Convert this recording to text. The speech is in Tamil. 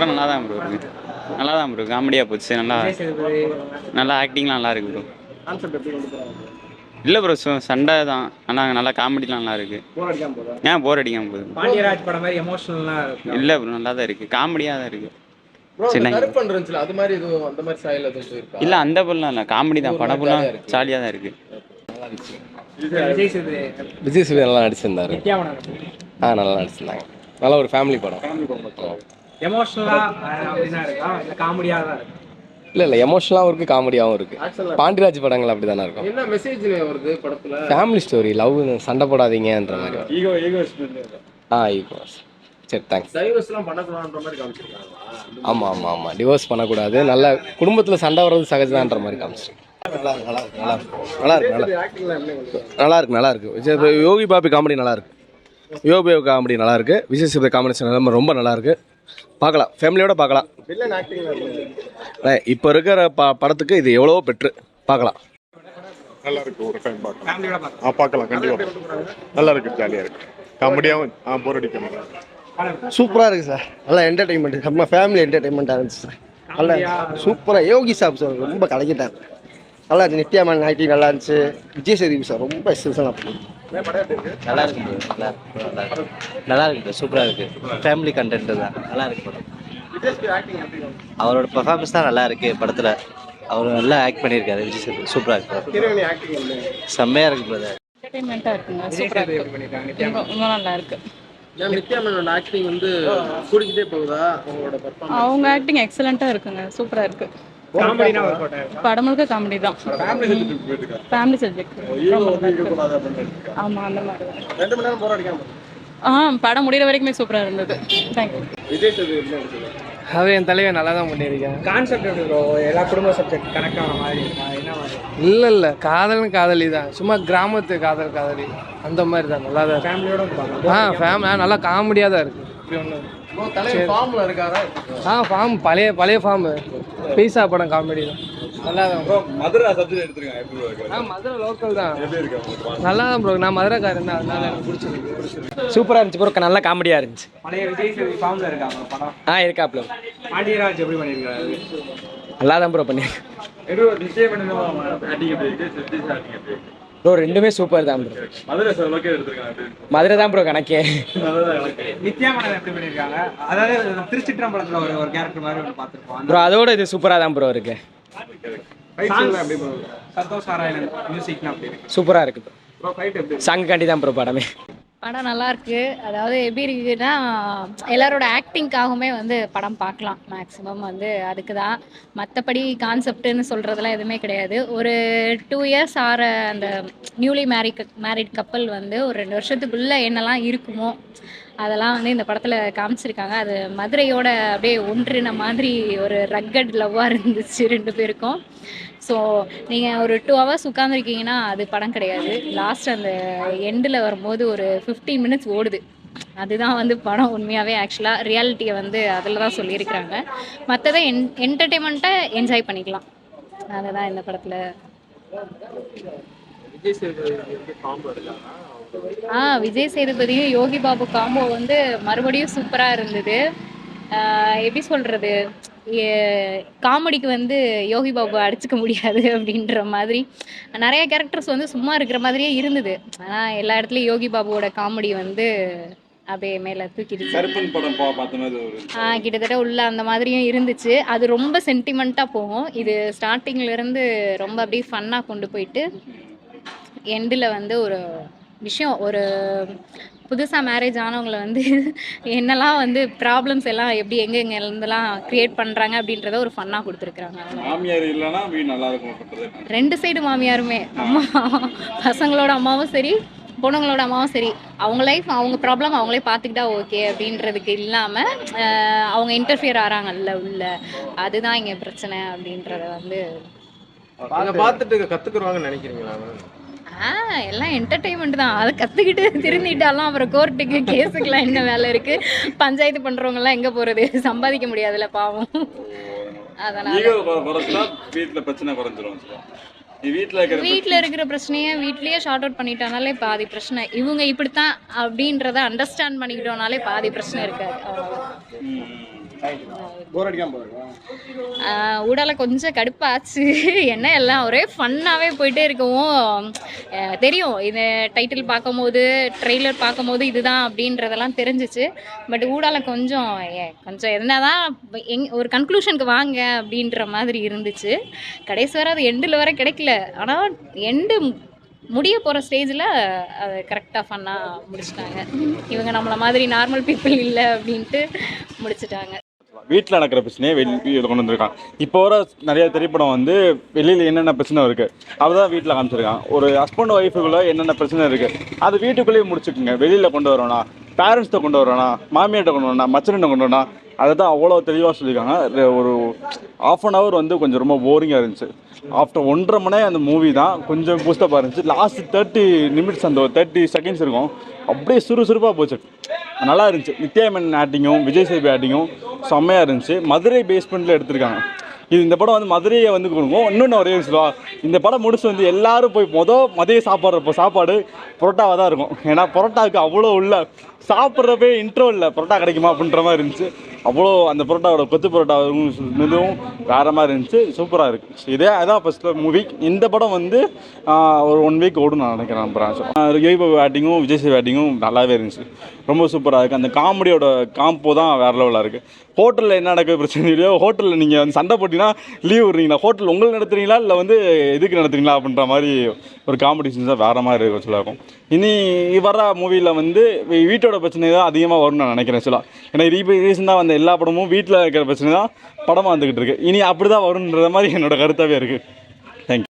படம் நல்லா தான் ப்ரோ இருக்குது. நல்லா தான் ப்ரோ காமெடியாக போச்சு. நல்லா நல்லா ஆக்டிங்லாம் நல்லா இருக்கு ப்ரோ. இல்லை ப்ரோ சண்டை தான். ஆனால் நல்லா காமெடிலாம் நல்லா இருக்கு. ஏன் போர் அடிக்காம போகுது. பாண்டியராஜ் படம் மாதிரி எமோஷனல்லாம் இல்லை ப்ரோ நல்லா தான் இருக்குது. காமெடியாக தான் இருக்குது. இல்லை அந்த படம் இல்லை காமெடி தான். படம் ஃபுல்லாக ஜாலியாக தான் இருக்குது. விஜய் சேதுபதி நல்லா நடிச்சிருந்தாரு. நல்லா நடிச்சிருந்தாங்க. நல்ல ஒரு ஃபேமிலி படம். எமோஷனலா அப்படினா இருக்கா இல்ல காமெடியா தான் இருக்கு? இல்லை எமோஷனலாகவும் இருக்குது காமெடியாகவும் இருக்குது. பாண்டியராஜ் படங்கள் அப்படி தானே இருக்கும். என்ன மெசேஜ் வருது படத்துல? ஃபேமிலி ஸ்டோரி, லவ், சண்டை போடாதீங்கன்ற மாதிரி. ஈகோ சரி தேங்க்ஸ். டைவர்ஸ்லாம் பண்ணக்கூடாதுன்ற மாதிரி காமிச்சிருக்காங்க. ஆமாம் டிவோர்ஸ் பண்ணக்கூடாது. நல்ல குடும்பத்தில் சண்டை வர்றது சகஜதான்ற மாதிரி காமிச்சிருக்கு. நல்லா இருக்கு. யோகி பாபி காமெடி நல்லா இருக்கு. யோகி பாபி காமெடி நல்லா இருக்கு. விஜய் சேதுபதி காம்பினேஷன் ரொம்ப நல்லா இருக்கு. பார்க்கலாம், ஃபேமிலியோட பார்க்கலாம். இப்போ இருக்கிற படத்துக்கு இது எவ்வளவோ பெட்ரு. பார்க்கலாம். நல்லா இருக்கு. ஒரு டைம் பார்க்கலாம். பார்க்கலாம் கண்டிப்பாக. நல்லா இருக்கு, ஜாலியாக இருக்கு. காமெடியாகவும் போர் அடிக்கணும். சூப்பராக இருக்குது சார். நல்லா என்டர்டைன்மெண்ட், நம்ம ஃபேமிலி என்டர்டைன்மெண்ட்டாக இருந்துச்சு சார். நல்லா சூப்பராக. யோகி சாப் சார் ரொம்ப கலக்கிட்டார். நல்லா இருந்துச்சு. நித்யாமன் ஆக்டிங் நல்லா இருந்துச்சு. விஜய் சேதுபதி சார் ரொம்ப எக்ஸப்ஷனாக நல்லா இருக்கு. நல்லா இருக்கு. சூப்பராக இருக்கு. ஃபேமிலி கண்டென்ட் தான். நல்லா இருக்கு படம். அவரோட பெர்ஃபார்மன்ஸ் தான் நல்லா இருக்கு படத்தில். அவர் நல்லா ஆக்ட் பண்ணியிருக்காரு. விஜய் சேதுபதி சூப்பராக இருக்கு. செம்மையாக இருக்கு பிரதர். என்டர்டைன்மெண்ட்டாக இருக்குங்க. சூப்பராக இருக்கு. ரொம்ப நல்லா இருக்கு. நித்யாமனோட ஆக்டிங் வந்து கூடிக்கிட்டே போகுதா? அவங்களோட பெர்ஃபார்மன்ஸ், அவங்க ஆக்டிங் எக்ஸலண்ட்டாக இருக்குங்க. சூப்பராக இருக்கு. காமெடினா ஒர்க் அவுட் ஆயிருக்கு. படம் முழுக்க காமெடி தான். Family subject. ஆமாம் அந்த மாதிரி தான். 2 மணி நேரம் போர் அடிக்காம படம் முடிகிற வரைக்குமே சூப்பராக இருந்தது. தேங்க்யூ. விஜய் சேதுபதி அது என் தலைவன் நல்லா தான் பண்ணியிருக்கேன். கான்செப்ட் எப்படி ப்ரோ? எல்லா குடும்ப சப்ஜெக்ட் கனெக்ட் ஆன மாதிரி இருக்கா? என்ன மாதிரி? இல்லை காதலி தான். சும்மா கிராமத்து காதலி அந்த மாதிரி தான். நல்லா தான். ஃபேமிலியோட பார்க்கலாம். ஃபேமிலி நல்லா காமெடியாக தான் இருக்குது. இப்படி ஒன்று தலைவர் ஃபார்ம்ல இருக்காரா? ஃபார்ம் பழைய ஃபார்மு. பீஸா படம் காமெடி தான். நல்லா தான் ப்ரோ. மதுரை சப்ஜெக்ட் எடுத்துருக்காங்க. மதுரை லோக்கல் தான். நல்லா தான் ப்ரோ. நான் மதுரைக்காரன் தான். அதனால எனக்கு பிடிச்சிருக்கு. சூப்பராக இருந்துச்சு ப்ரோ. நல்லா காமெடியாக இருந்துச்சு. பழைய விஜய் சேதுபதி ஃபார்ம்ல இருக்காங்க படம். இருக்காப்ல. பாண்டியராஜ் எப்படி பண்ணிருக்காரு? நல்லா தான் ப்ரோ பண்ணியிருக்கேன் ப்ரோ. ரெண்டுமே சூப்பர் தான் ப்ரோ. மதுரை தான் ப்ரோ கணக்கே. நித்யாமனன் எப்படி பண்ணிருக்காங்க? அதாவது திருச்சிற்றம்பலத்துல ஒரு கேரக்டர் மாதிரி பார்த்துருப்போம் ப்ரோ. அதோட இது சூப்பராக தான் ப்ரோ இருக்கு. சந்தோஷ் நாராயணன் மியூசிக்னா அப்படி இருக்கு. சூப்பராக இருக்கு ப்ரோ. ஃபைட் எப்படி? சாங் காண்டி தான் ப்ரோ படமே. படம் நல்லா இருக்கு. அதாவது எப்படி இருக்குன்னா எல்லாரோட ஆக்டிங்காகவுமே வந்து படம் பார்க்கலாம். மேக்ஸிமம் வந்து அதுக்கு தான். மற்றபடி கான்செப்டுன்னு சொல்கிறதுலாம் எதுவுமே கிடையாது. ஒரு 2 இயர்ஸ் ஆகிற அந்த நியூலி மேரிட் கப்பல் வந்து ஒரு 2 வருஷத்துக்குள்ளே என்னெல்லாம் இருக்குமோ அதெல்லாம் வந்து இந்த படத்தில் காமிச்சிருக்காங்க. அது மதுரையோட அப்படியே ஒன்றின மாதிரி ஒரு ரக்கட் லவ்வாக இருந்துச்சு 2 பேருக்கும். ஸோ நீங்கள் ஒரு 2 ஹவர்ஸ் உட்காந்துருக்கீங்கன்னா அது படம் கிடையாது. லாஸ்ட் அந்த எண்டில் வரும்போது ஒரு 15 மினிட்ஸ் ஓடுது. அதுதான் வந்து படம். உண்மையாகவே ஆக்சுவலாக ரியாலிட்டியை வந்து அதில் தான் சொல்லியிருக்கிறாங்க. மற்றதை என்டர்டெயின்மெண்ட்டை என்ஜாய் பண்ணிக்கலாம். அதுதான் இந்த படத்தில். விஜய் சேதுபதி காம்போ இருக்காங்க. விஜய் சேதுபதியும் யோகி பாபு காம்போ வந்து மறுபடியும் சூப்பராக இருந்தது. எப்படி சொல்கிறது, காமெடிக்கு வந்து யோகி பாபு அடிச்சுக்க முடியாது அப்படின்ற மாதிரி நிறைய கேரக்டர்ஸ் வந்து சும்மா இருக்கிற மாதிரியே இருந்தது. ஆனால் எல்லா இடத்துலையும் யோகி பாபுவோட காமெடி வந்து அப்படியே மேலே தூக்கிடுச்சு. கிட்டத்தட்ட உள்ள அந்த மாதிரியும் இருந்துச்சு. அது ரொம்ப சென்டிமெண்ட்டாக போகும். இது ஸ்டார்டிங்லேருந்து ரொம்ப அப்படியே ஃபன்னாக கொண்டு போயிட்டு எண்டில் வந்து ஒரு விஷயம், ஒரு புதுசாக மேரேஜ் ஆனவங்களை வந்து என்னெல்லாம் வந்து ப்ராப்ளம்ஸ் எல்லாம் எப்படி எங்கே இருந்தெல்லாம் க்ரியேட் பண்ணுறாங்க அப்படின்றத ஒரு ஃபன்னாக கொடுத்துருக்குறாங்க. மாமியார் இல்லைன்னா வீடு நல்லா இருக்கும். 2 சைடு மாமியாருமே, அம்மா பசங்களோட அம்மாவும் சரி பொண்ணுங்களோட அம்மாவும் சரி, அவங்க லைஃப் அவங்க ப்ராப்ளம் அவங்களே பார்த்துக்கிட்டா ஓகே அப்படின்றதுக்கு இல்லாமல் அவங்க இன்டர்ஃபியர் ஆகிறாங்கல்ல உள்ள, அதுதான் இங்கே பிரச்சனை அப்படின்றத வந்து பார்த்துட்டு கற்றுக்குருவாங்கன்னு நினைக்கிறீங்களா? எல்லாம் என்டர்டெயின்மெண்ட் தான். அதை கற்றுக்கிட்டு திருந்திட்டாலும் அப்புறம் கோர்ட்டுக்கு கேஸுக்கெலாம் என்ன வேலை இருக்குது? பஞ்சாயத்து பண்ணுறவங்கலாம் எங்கே போகிறது? சம்பாதிக்க முடியாதுல்ல பாவம். அதனால் வீட்டில் இருக்கிற பிரச்சனையை வீட்லேயே ஷார்ட் அவுட் பண்ணிட்டோனாலே பாதி பிரச்சனை. இவங்க இப்படித்தான் அப்படின்றத அண்டர்ஸ்டாண்ட் பண்ணிக்கிட்டோனாலே பாதி பிரச்சனை இருக்காது. போர் அடிக்காம போகுது. ஊடால கொஞ்சம் கடுப்பாச்சு. என்ன எல்லாம் ஒரே ஃபன்னாகவே போயிட்டே இருக்கவும் தெரியும். இது டைட்டில் பார்க்கும்போது ட்ரெய்லர் பார்க்கும்போது இதுதான் அப்படின்றதெல்லாம் தெரிஞ்சிச்சு. பட் ஊடால கொஞ்சம் கொஞ்சம் என்னதான் ஒரு கன்க்ளூஷனுக்கு வாங்க அப்படின்ற மாதிரி இருந்துச்சு. கடைசி வரை அது எண்டில் வர கிடைக்கல. ஆனால் எண்டு முடிய போகிற ஸ்டேஜில் அது கரெக்டாக ஃபன்னாக முடிச்சிட்டாங்க. இவங்க நம்மளை மாதிரி நார்மல் பீப்புள் இல்லை அப்படின்ட்டு முடிச்சிட்டாங்க. வீட்டில் நடக்கிற பிரச்சனையே வெளியில் கொண்டு வந்திருக்கான். இப்போ வர நிறைய திரைப்படம் வந்து வெளியில் என்னென்ன பிரச்சனை இருக்குது அதுதான் வீட்டில் காமிச்சிருக்கான். ஒரு ஹஸ்பண்ட் ஒய்ஃபுக்குள்ளே என்னென்ன பிரச்சனை இருக்குது அது வீட்டுக்குள்ளேயே முடிச்சுக்குங்க. வெளியில் கொண்டு வரோன்னா, பேரண்ட்ஸ்கிட்ட கொண்டு வரோன்னா, மாமியார்கிட்ட கொண்டு வரோன்னா, மச்சன்கிட்ட கொண்டு வரோன்னா, அதை தான் அவ்வளோ தெளிவாக சொல்லியிருக்காங்க. ஒரு 1/2 hour வந்து கொஞ்சம் ரொம்ப போரிங்காக இருந்துச்சு. ஆஃப்டர் 1.5 மணி நேரம் அந்த மூவி தான் கொஞ்சம் பூஸ்டப்பாக இருந்துச்சு. லாஸ்ட் 30 நிமிட்ஸ் அந்த 30 seconds இருக்கும், அப்படியே சுறுசுறுப்பாக போச்சு. நல்லா இருந்துச்சு. நித்யா மேனன் ஆக்டிங்கும் விஜய் சேதுபதி ஆக்டிங்கும் செம்மையாக இருந்துச்சு. மதுரை பேஸ்மெண்ட்டில் எடுத்திருக்காங்க. இது இந்த படம் வந்து மதுரையை வந்து கொடுக்கும். இன்னொன்று ஒரே விஷயம், இந்த படம் முடிச்சு வந்து எல்லாரும் போய் மதிய சாப்பாடு பரோட்டாவாக தான் இருக்கும். ஏன்னா பரோட்டாவுக்கு அவ்வளோ உள்ள சாப்பிட்றப்பே இன்ட்ரோ இல்லை பரோட்டா கிடைக்குமா அப்படின்ற மாதிரி இருந்துச்சு. அவ்வளோ அந்த பரோட்டாவோட கொத்து பரோட்டா இதுவும் வேறு மாதிரி இருந்துச்சு. சூப்பராக இருக்குது. அதான் ஃபஸ்ட்டு மூவி. இந்த படம் வந்து ஒரு 1 week ஓடும் நான் நினைக்கிறேன். யோகி ஆக்டிங்கும் விஜய் சேதுபதி ஆக்டிங்கும் நல்லாவே இருந்துச்சு. ரொம்ப சூப்பராக இருக்குது. அந்த காமெடியோட காம்போ தான் வேறு லெவலாக இருக்குது. ஹோட்டலில் என்ன நடக்குது பிரச்சனை இல்லையோ, ஹோட்டலில் நீங்கள் வந்து சண்டை போட்டிங்கன்னா லீவ் விடுறீங்களா, ஹோட்டல் உங்களுக்கு நடத்துறீங்களா இல்லை வந்து எதுக்கு நடத்துறீங்களா அப்படின்ற மாதிரி ஒரு காம்படிஷன்ஸ் தான் வேறு மாதிரி இருக்கும் இருக்கும். இனி வர மூவியில் வந்து வீட்டோட பிரச்சனை தான் அதிகமாக வரும்னு நான் நினைக்கிறேன் சொல்லலாம். ஏன்னா ரீசெண்டாக வந்த எல்லா படமும் வீட்டில் இருக்கிற பிரச்சனை தான் படமாக வந்துக்கிட்டு இருக்குது. இனி அப்படி தான் வரும்ன்ற மாதிரி என்னோட கருத்தாகவே இருக்குது. தேங்க்யூ.